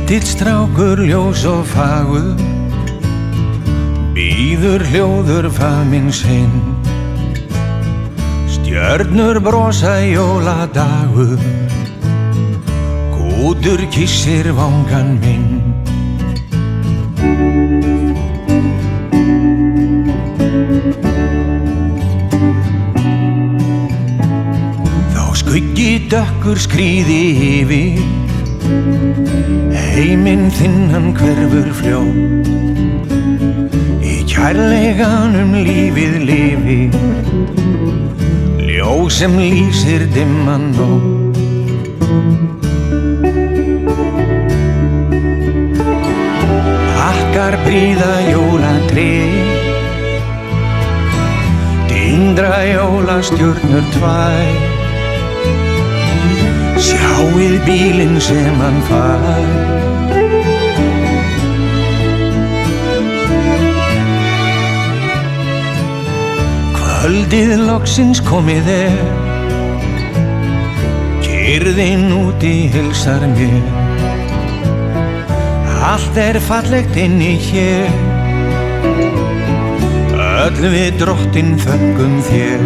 Lítill strákur ljós og fagur bíður hljóður faðmins hinn. Stjörnur brosa jóladagur, kútur kyssir vangann minn. Þá skuggi dökkur skríði yfir, heiminn þinn hann hverfur fljótt. Í kærleikanum lífið lifir, ljós sem lýsir dimman nótt. Pakkar prýða jólatré, tindra jólastjörnur tvær. Sjáið bílinn sem hann fær. Kvöldið loksins komið kyrrðin úti heilsar mér. Allt fallegt inni hér, öll við Drottinn þökkum þér.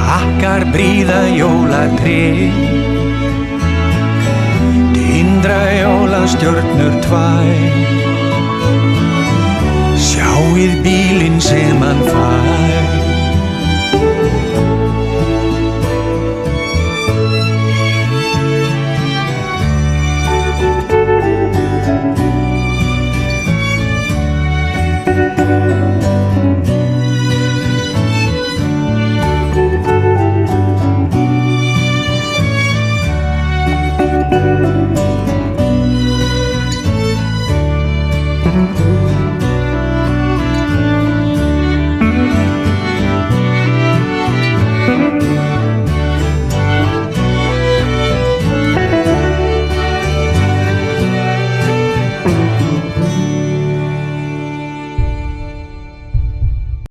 Pakkar prýða jólatré, tindra jólastjörnur tvær. Sjáið bílinn sem hann